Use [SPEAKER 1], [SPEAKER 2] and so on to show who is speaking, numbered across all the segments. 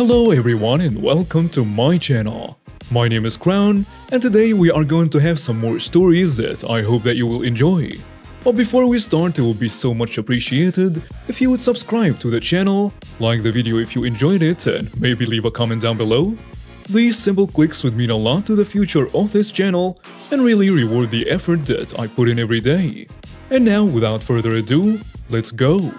[SPEAKER 1] Hello everyone and welcome to my channel. My name is Crown and today we are going to have some more stories that I hope that you will enjoy. But before we start, it would be so much appreciated if you would subscribe to the channel, like the video if you enjoyed it, and maybe leave a comment down below. These simple clicks would mean a lot to the future of this channel and really reward the effort that I put in every day. And now, without further ado, let's go!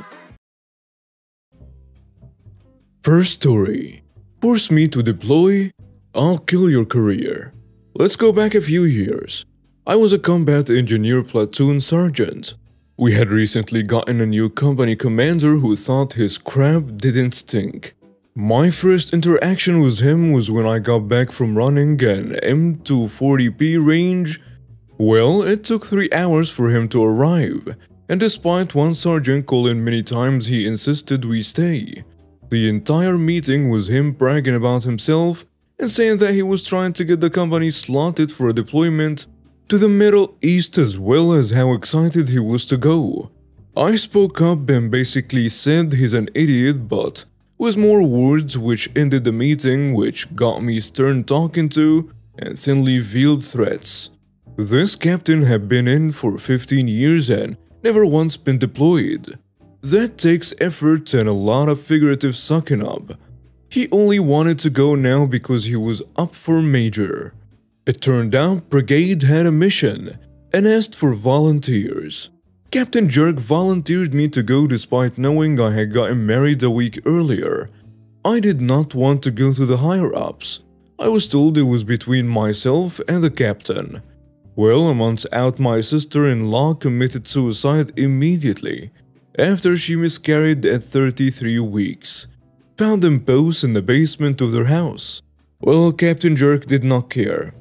[SPEAKER 1] First story. Force me to deploy? I'll kill your career. Let's go back a few years. I was a combat engineer platoon sergeant. We had recently gotten a new company commander who thought his crap didn't stink. My first interaction with him was when I got back from running an M240P range. Well, it took 3 hours for him to arrive, and despite one sergeant calling many times, he insisted we stay. The entire meeting was him bragging about himself and saying that he was trying to get the company slotted for a deployment to the Middle East, as well as how excited he was to go. I spoke up and basically said he's an idiot, but with more words, which ended the meeting, which got me stern talking to and thinly veiled threats. This captain had been in for 15 years and never once been deployed. That takes effort and a lot of figurative sucking up. He only wanted to go now because he was up for major. It turned out brigade had a mission and asked for volunteers. Captain Jerk volunteered me to go despite knowing I had gotten married a week earlier. I did not want to go to the higher-ups. I was told it was between myself and the captain. Well, a month out, my sister-in-law committed suicide immediately after she miscarried at 33 weeks. Found them both in the basement of their house. Well, Captain Jerk did not care.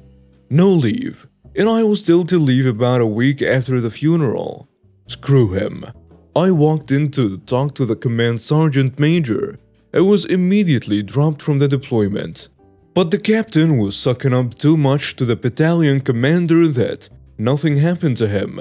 [SPEAKER 1] No leave, and I was still to leave about a week after the funeral. Screw him. I walked in to talk to the command sergeant major and was immediately dropped from the deployment. But the captain was sucking up too much to the battalion commander that nothing happened to him.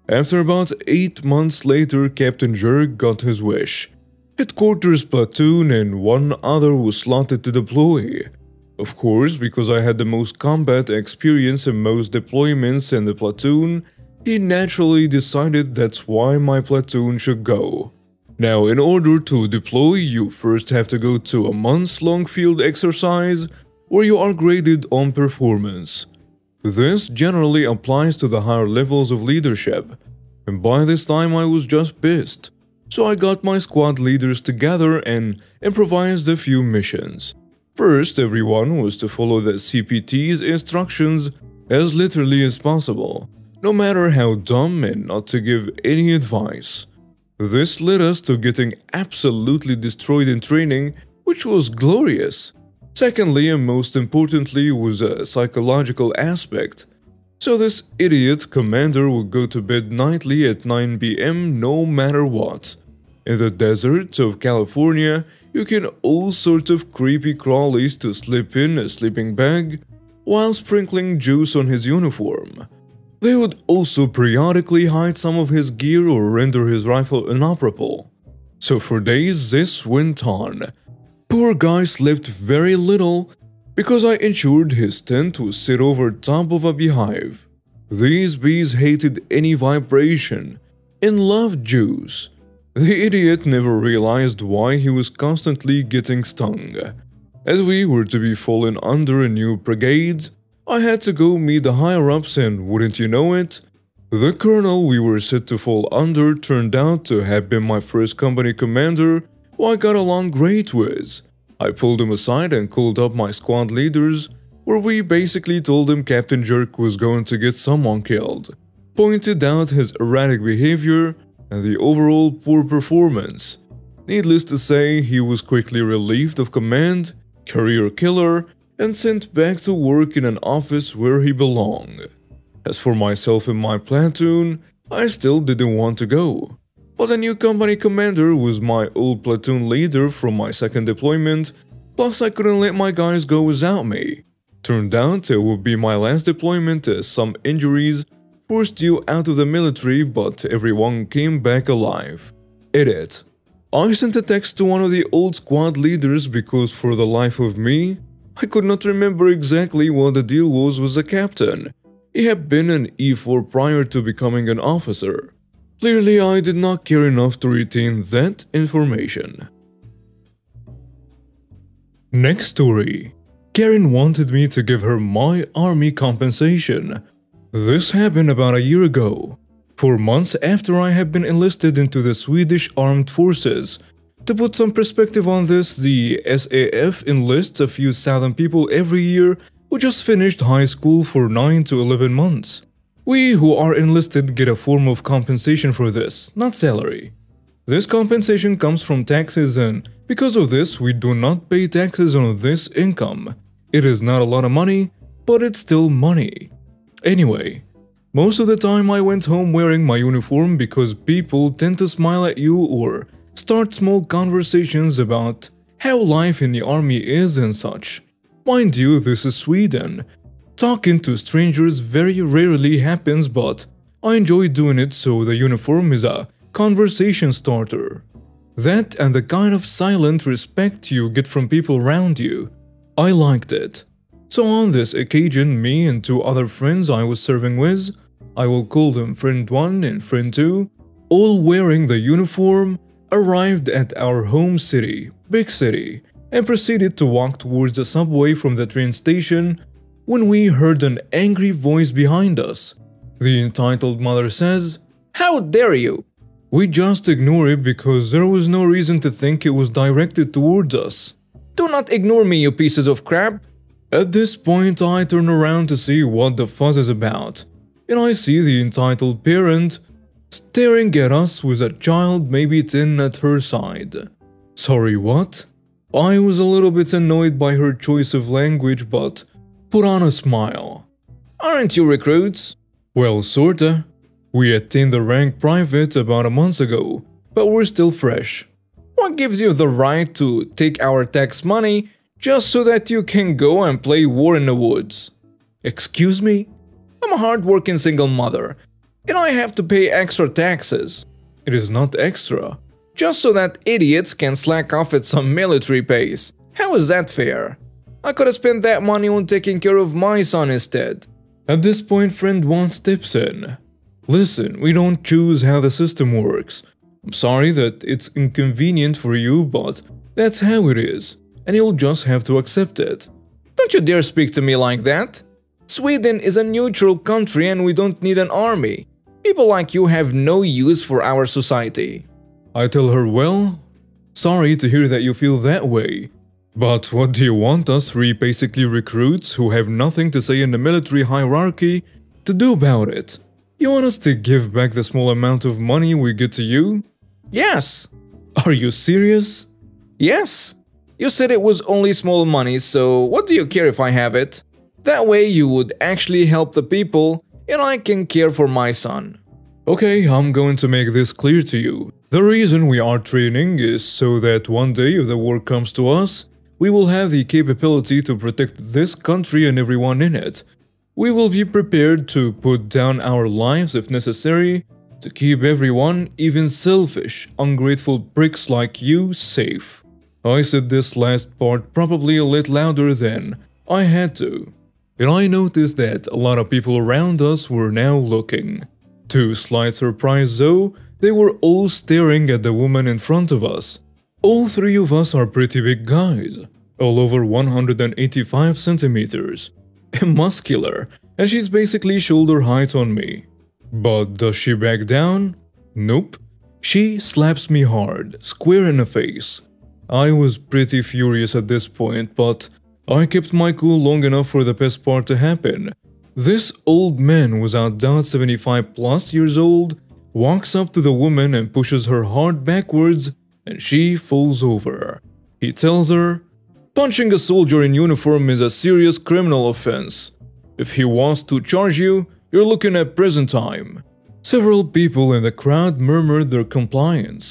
[SPEAKER 1] After about 8 months later, Captain Jerk got his wish. Headquarters platoon and one other was slotted to deploy. Of course, because I had the most combat experience and most deployments in the platoon, he naturally decided that's why my platoon should go. Now, in order to deploy, you first have to go to a months-long field exercise where you are graded on performance. This generally applies to the higher levels of leadership, and by this time I was just pissed. So I got my squad leaders together and improvised a few missions. First, everyone was to follow the CPT's instructions as literally as possible, no matter how dumb, and not to give any advice. This led us to getting absolutely destroyed in training, which was glorious. Secondly, and most importantly, was a psychological aspect. So this idiot commander would go to bed nightly at 9 PM no matter what. In the desert of California, you can all sorts of creepy crawlies to slip in a sleeping bag while sprinkling juice on his uniform. They would also periodically hide some of his gear or render his rifle inoperable. So for days this went on. Poor guy slept very little because I ensured his tent would sit over top of a beehive. These bees hated any vibration and loved juice. The idiot never realized why he was constantly getting stung. As we were to be fallen under a new brigade, I had to go meet the higher-ups, and wouldn't you know it, the colonel we were set to fall under turned out to have been my first company commander, who I got along great with. I pulled him aside and called up my squad leaders, where we basically told him Captain Jerk was going to get someone killed, pointed out his erratic behavior and the overall poor performance. Needless to say, he was quickly relieved of command, career killer, and sent back to work in an office where he belonged. As for myself and my platoon, I still didn't want to go. But the new company commander was my old platoon leader from my second deployment, plus I couldn't let my guys go without me. Turned out it would be my last deployment as some injuries forced you out of the military, but everyone came back alive. Edit. I sent a text to one of the old squad leaders because for the life of me, I could not remember exactly what the deal was with the captain. He had been an E4 prior to becoming an officer. Clearly, I did not care enough to retain that information. Next story. Karen wanted me to give her my army compensation. This happened about a year ago, 4 months after I had been enlisted into the Swedish Armed Forces. To put some perspective on this, the SAF enlists a few thousand people every year who just finished high school for 9 to 11 months. We who are enlisted get a form of compensation for this, not salary. This compensation comes from taxes, and because of this, we do not pay taxes on this income. It is not a lot of money, but it's still money. Anyway, most of the time I went home wearing my uniform because people tend to smile at you or start small conversations about how life in the army is and such. Mind you, this is Sweden. Talking to strangers very rarely happens, but I enjoy doing it, so the uniform is a conversation starter. That and the kind of silent respect you get from people around you. I liked it. So on this occasion, me and 2 other friends I was serving with, I will call them friend 1 and friend 2, all wearing the uniform, arrived at our home city, big city, and proceeded to walk towards the subway from the train station when we heard an angry voice behind us. The entitled mother says, "How dare you?" We just ignore it because there was no reason to think it was directed towards us. "Do not ignore me, you pieces of crap." At this point, I turn around to see what the fuss is about, and I see the entitled parent staring at us with a child maybe 10 at her side. Sorry, what? I was a little bit annoyed by her choice of language, but put on a smile. "Aren't you recruits?" "Well, sorta. We attained the rank private about a month ago, but we're still fresh." "What gives you the right to take our tax money just so that you can go and play war in the woods?" "Excuse me? I'm a hard-working single mother, and I have to pay extra taxes." "It is not extra. Just so that idiots can slack off at some military base. How is that fair? I could have spent that money on taking care of my son instead." At this point, friend 1 steps in. "Listen, we don't choose how the system works. I'm sorry that it's inconvenient for you, but that's how it is, and you'll just have to accept it." "Don't you dare speak to me like that. Sweden is a neutral country and we don't need an army. People like you have no use for our society." I tell her, "Well, sorry to hear that you feel that way. But what do you want us, 3 basically recruits who have nothing to say in the military hierarchy, to do about it? You want us to give back the small amount of money we get to you?" "Yes." "Are you serious?" "Yes. You said it was only small money, so what do you care if I have it? That way you would actually help the people, and I can care for my son." "Okay, I'm going to make this clear to you. The reason we are training is so that one day if the war comes to us, we will have the capability to protect this country and everyone in it. We will be prepared to put down our lives if necessary to keep everyone, even selfish, ungrateful pricks like you, safe." I said this last part probably a little louder than I had to. And I noticed that a lot of people around us were now looking. To slight surprise though, they were all staring at the woman in front of us. All 3 of us are pretty big guys, all over 185 centimeters. And muscular, and she's basically shoulder height on me. But does she back down? Nope. She slaps me hard, square in the face. I was pretty furious at this point, but I kept my cool long enough for the best part to happen. This old man, without doubt 75 plus years old, walks up to the woman and pushes her hard backwards, and she falls over. He tells her, "Punching a soldier in uniform is a serious criminal offense. If he wants to charge you, you're looking at prison time." Several people in the crowd murmured their compliance,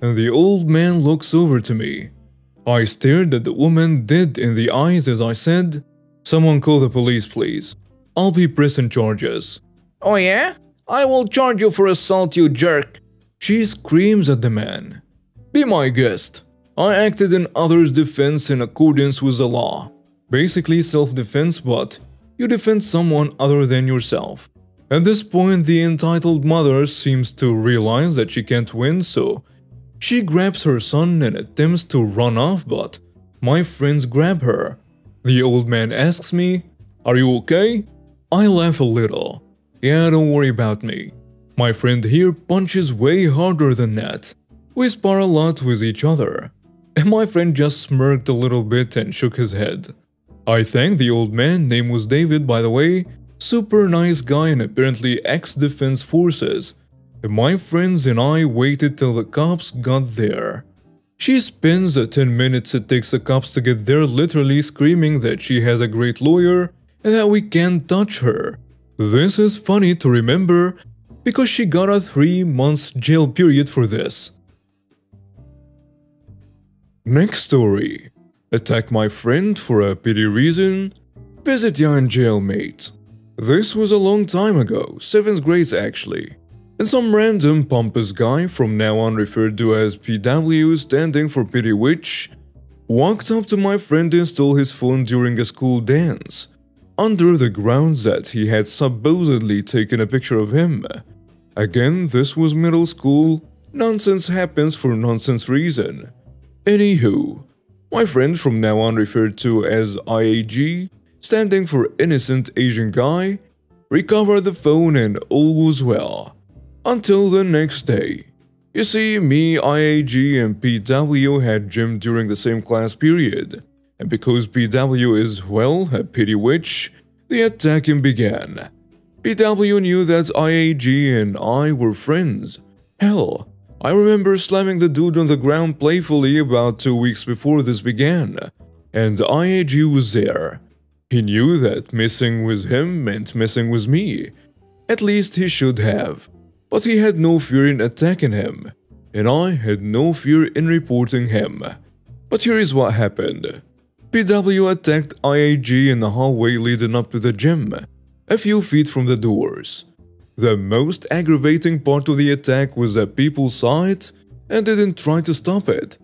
[SPEAKER 1] and the old man looks over to me. I stared at the woman dead in the eyes as I said, "Someone call the police, please. I'll be pressing charges." "Oh yeah? I will charge you for assault, you jerk." She screams at the man. Be my guest. I acted in others' defense in accordance with the law. Basically self-defense, but you defend someone other than yourself. At this point, the entitled mother seems to realize that she can't win, so she grabs her son and attempts to run off, but my friends grab her. The old man asks me, "Are you okay?" I laugh a little. "Yeah, don't worry about me." My friend here punches way harder than that. We spar a lot with each other. And my friend just smirked a little bit and shook his head. I thanked the old man, name was David by the way, super nice guy and apparently ex-defense forces. And my friends and I waited till the cops got there. She spends the 10 minutes it takes the cops to get there literally screaming that she has a great lawyer and that we can't touch her. This is funny to remember because she got a 3-month jail period for this. Next story. Attack my friend for a petty reason. Visit ya in jail, mate. This was a long time ago, 7th grade actually. And some random pompous guy, from now on referred to as PW standing for Petty Witch, walked up to my friend and stole his phone during a school dance, under the grounds that he had supposedly taken a picture of him. Again, this was middle school, nonsense happens for nonsense reason. Anywho, my friend, from now on referred to as IAG, standing for Innocent Asian Guy, recovered the phone and all was well. Until the next day. You see, me, IAG, and PW had gym during the same class period, and because PW is, well, a petty witch, the attacking began. PW knew that IAG and I were friends. Hell, I remember slamming the dude on the ground playfully about 2 weeks before this began, and IAG was there. He knew that messing with him meant messing with me. At least he should have. But he had no fear in attacking him, and I had no fear in reporting him. But here is what happened. PW attacked IAG in the hallway leading up to the gym, a few feet from the doors. The most aggravating part of the attack was that people saw it and didn't try to stop it.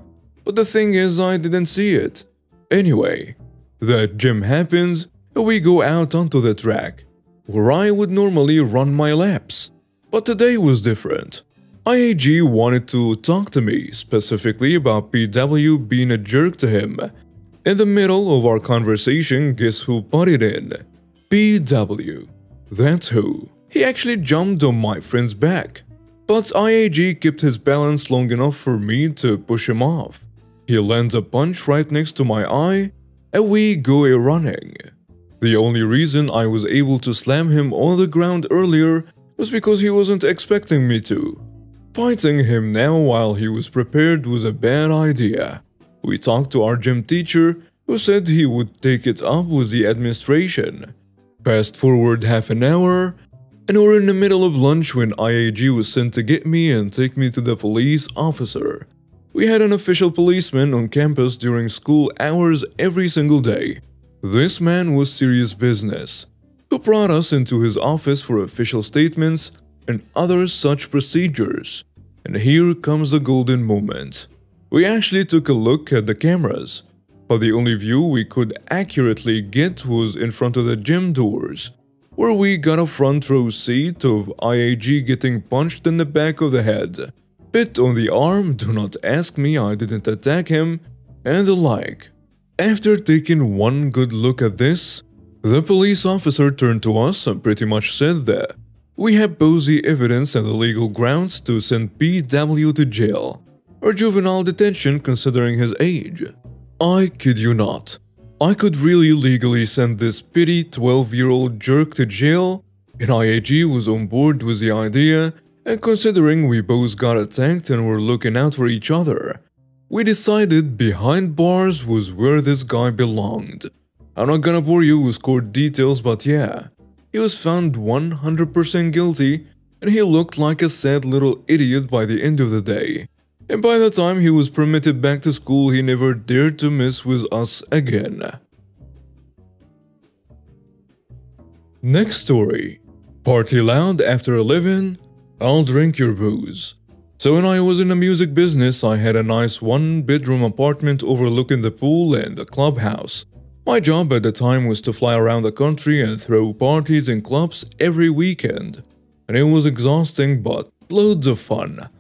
[SPEAKER 1] But the thing is, I didn't see it. Anyway, the gym happens and we go out onto the track, where I would normally run my laps. But today was different. IAG wanted to talk to me, specifically about PW being a jerk to him. In the middle of our conversation, guess who butted in? PW. That's who. He actually jumped on my friend's back. But IAG kept his balance long enough for me to push him off. He lands a punch right next to my eye, and we go running. The only reason I was able to slam him on the ground earlier was because he wasn't expecting me to. Fighting him now while he was prepared was a bad idea. We talked to our gym teacher, who said he would take it up with the administration. Fast forward half an hour, and we're in the middle of lunch when IAG was sent to get me and take me to the police officer. We had an official policeman on campus during school hours every single day. This man was serious business, who brought us into his office for official statements and other such procedures. And here comes the golden moment. We actually took a look at the cameras, but the only view we could accurately get was in front of the gym doors, where we got a front row seat of IAG getting punched in the back of the head, bit on the arm, do not ask me, I didn't attack him, and the like. After taking one good look at this, the police officer turned to us and pretty much said that we have both the evidence and the legal grounds to send PW to jail, or juvenile detention considering his age. I kid you not. I could really legally send this petty 12-year-old jerk to jail, and IAG was on board with the idea, and considering we both got attacked and were looking out for each other, we decided behind bars was where this guy belonged. I'm not gonna bore you with court details, but yeah, he was found 100% guilty and he looked like a sad little idiot by the end of the day. And by the time he was permitted back to school, he never dared to mess with us again. Next story. Party loud after 11? I'll drink your booze. So when I was in the music business, I had a nice one-bedroom apartment overlooking the pool and the clubhouse. My job at the time was to fly around the country and throw parties in clubs every weekend. And it was exhausting, but loads of fun.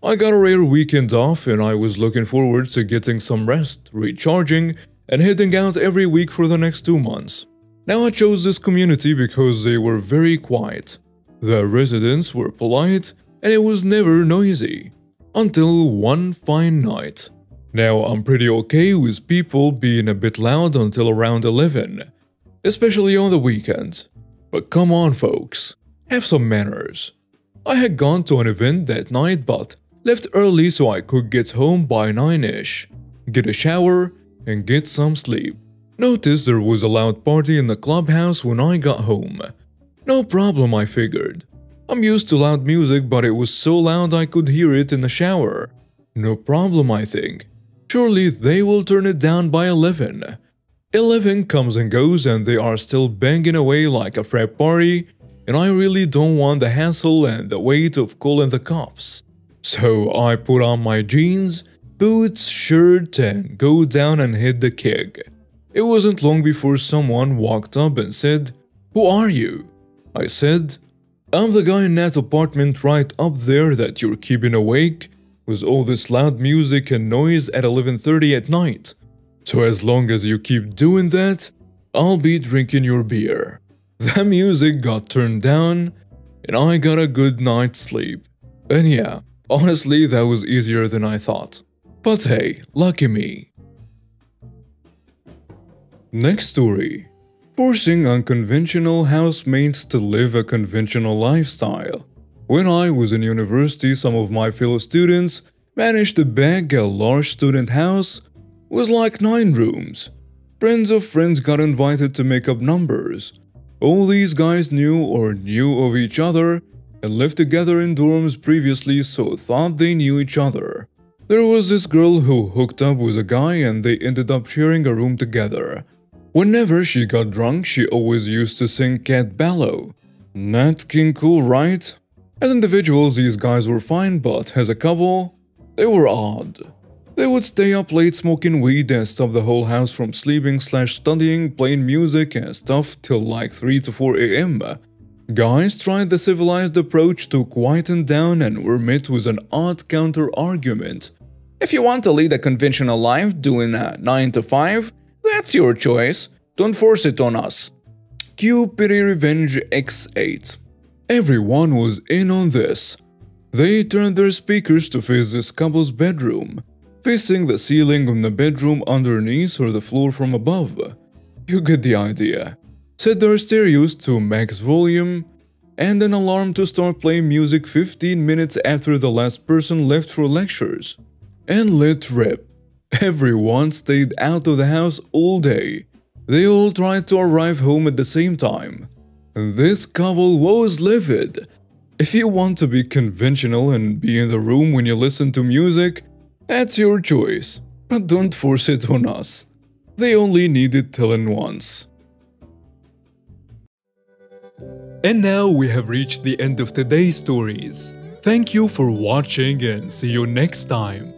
[SPEAKER 1] I got a rare weekend off and I was looking forward to getting some rest, recharging, and heading out every week for the next 2 months. Now I chose this community because they were very quiet. The residents were polite and it was never noisy. Until one fine night. Now I'm pretty okay with people being a bit loud until around 11, especially on the weekends. But come on folks, have some manners. I had gone to an event that night but left early so I could get home by 9ish, get a shower, and get some sleep. Noticed there was a loud party in the clubhouse when I got home. No problem, I figured. I'm used to loud music, but it was so loud I could hear it in the shower. No problem, I think. Surely they will turn it down by 11. 11 comes and goes and they are still banging away like a frat party, and I really don't want the hassle and the weight of calling the cops. So I put on my jeans, boots, shirt, and go down and hit the keg. It wasn't long before someone walked up and said, "Who are you?" I said, "I'm the guy in that apartment right up there that you're keeping awake with all this loud music and noise at 11:30 at night. So as long as you keep doing that, I'll be drinking your beer." The music got turned down and I got a good night's sleep. And yeah, honestly, that was easier than I thought. But hey, lucky me. Next story. Forcing unconventional housemates to live a conventional lifestyle. When I was in university, some of my fellow students managed to bag a large student house with like 9 rooms. Friends of friends got invited to make up numbers. All these guys knew of each other and lived together in dorms previously, so thought they knew each other. There was this girl who hooked up with a guy and they ended up sharing a room together. Whenever she got drunk, she always used to sing Cat Ballo. Nat King Cole, right? As individuals, these guys were fine, but as a couple, they were odd. They would stay up late smoking weed and stop the whole house from sleeping/studying, playing music and stuff till like 3 to 4 a.m. Guys tried the civilized approach to quieten down and were met with an odd counter-argument. If you want to lead a conventional life doing 9 to 5, that's your choice. Don't force it on us. Cue Pity Revenge X8. Everyone was in on this. They turned their speakers to face this couple's bedroom, facing the ceiling of the bedroom underneath or the floor from above. You get the idea. Set their stereos to max volume and an alarm to start playing music 15 minutes after the last person left for lectures. And let rip. Everyone stayed out of the house all day. They all tried to arrive home at the same time. This couple was livid. If you want to be conventional and be in the room when you listen to music, that's your choice, but don't force it on us. They only needed telling once. And now we have reached the end of today's stories. Thank you for watching and see you next time.